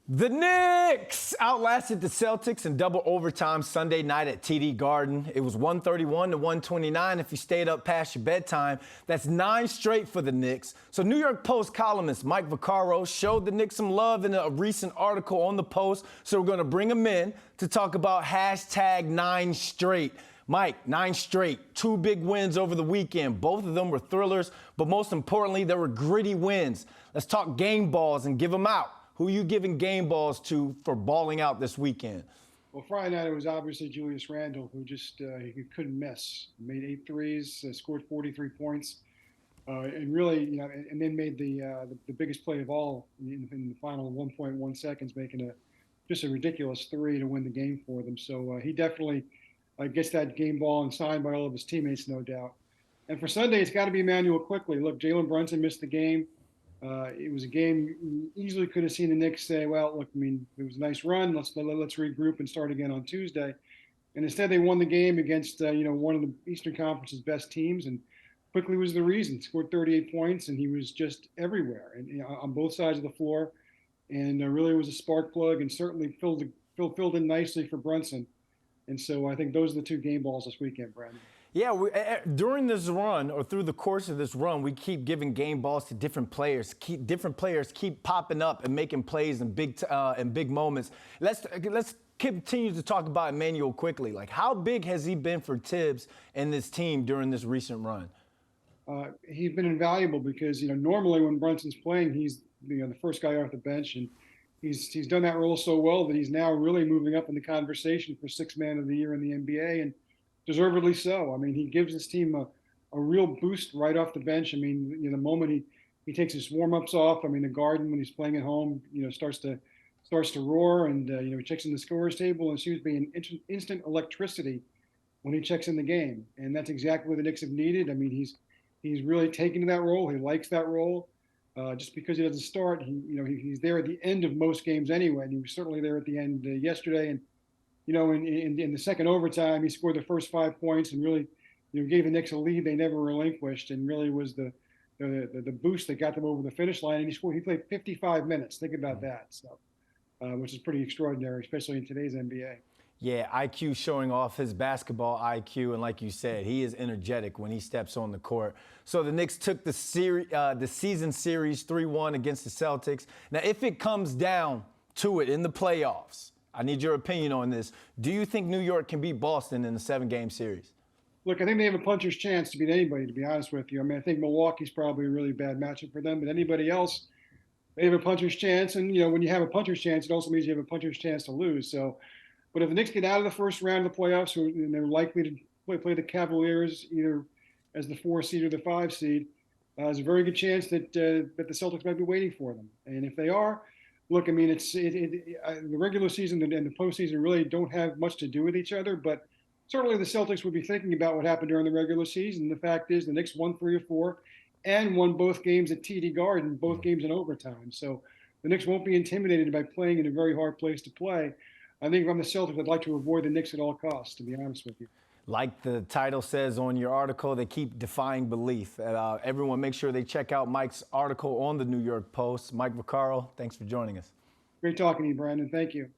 The Knicks outlasted the Celtics in double overtime Sunday night at TD Garden. It was 131 to 129 if you stayed up past your bedtime. That's 9 straight for the Knicks. So New York Post columnist Mike Vaccaro showed the Knicks some love in a recent article on the Post. So we're going to bring him in to talk about hashtag 9 straight. Mike, 9 straight, 2 big wins over the weekend. Both of them were thrillers, but most importantly, they were gritty wins. Let's talk game balls and give them out. Who are you giving game balls to for balling out this weekend? Well, Friday night it was obviously Julius Randle, who just he couldn't miss. Made 8 threes, scored 43 points, and really, and then made the biggest play of all in the final 1.1 seconds, making just a ridiculous 3 to win the game for them. So he definitely gets that game ball and signed by all of his teammates, no doubt. And for Sunday, it's got to be Immanuel Quickley. Look, Jalen Brunson missed the game. It was a game you easily could have seen the Knicks say, well, look, I mean, it was a nice run. Let's regroup and start again on Tuesday. And instead, they won the game against, one of the Eastern Conference's best teams. And Quickley was the reason. Scored 38 points, and he was just everywhere and on both sides of the floor. And really was a spark plug and certainly filled in nicely for Brunson. And so I think those are the 2 game balls this weekend, Brandon. Yeah, during this run or through the course of this run, we keep giving game balls to different players. Different players keep popping up and making plays in big moments. Let's continue to talk about Immanuel Quickley. Like, how big has he been for Tibbs and this team during this recent run? He's been invaluable because normally when Brunson's playing, he's the first guy off the bench, and he's done that role so well that he's now really moving up in the conversation for 6th man of the year in the NBA, and deservedly so. I mean, he gives his team a real boost right off the bench. I mean, the moment he takes his warm-ups off, I mean, the Garden when he's playing at home, starts to roar, and he checks in the scorer's table, and it seems to be an instant electricity when he checks in the game, and that's exactly what the Knicks have needed. I mean, he's really taken to that role. He likes that role. Just because he doesn't start, he's there at the end of most games anyway, and he was certainly there at the end yesterday. And in the second overtime, he scored the first 5 points and really, gave the Knicks a lead they never relinquished, and really was the boost that got them over the finish line. And he played 55 minutes. Think about that. So, which is pretty extraordinary, especially in today's NBA. Yeah, IQ showing off his basketball IQ, and like you said, he is energetic when he steps on the court. So the Knicks took the season series 3-1 against the Celtics. Now, if it comes down to it in the playoffs, I need your opinion on this. Do you think New York can beat Boston in the 7-game series? Look, I think they have a puncher's chance to beat anybody, to be honest with you. I mean, I think Milwaukee's probably a really bad matchup for them, but anybody else, they have a puncher's chance. And, when you have a puncher's chance, it also means you have a puncher's chance to lose. So, but if the Knicks get out of the first round of the playoffs, and they're likely to play the Cavaliers either as the 4 seed or the 5 seed, there's a very good chance that the Celtics might be waiting for them. And if they are, look, I mean, the regular season and the postseason really don't have much to do with each other, but certainly the Celtics would be thinking about what happened during the regular season. The fact is the Knicks won 3 or 4 and won both games at TD Garden, both games in overtime. So the Knicks won't be intimidated by playing in a very hard place to play. I think if I'm the Celtics, I'd like to avoid the Knicks at all costs, to be honest with you. Like the title says on your article, they keep defying belief. Everyone make sure they check out Mike's article on the New York Post. Mike Vaccaro, thanks for joining us. Great talking to you, Brandon. Thank you.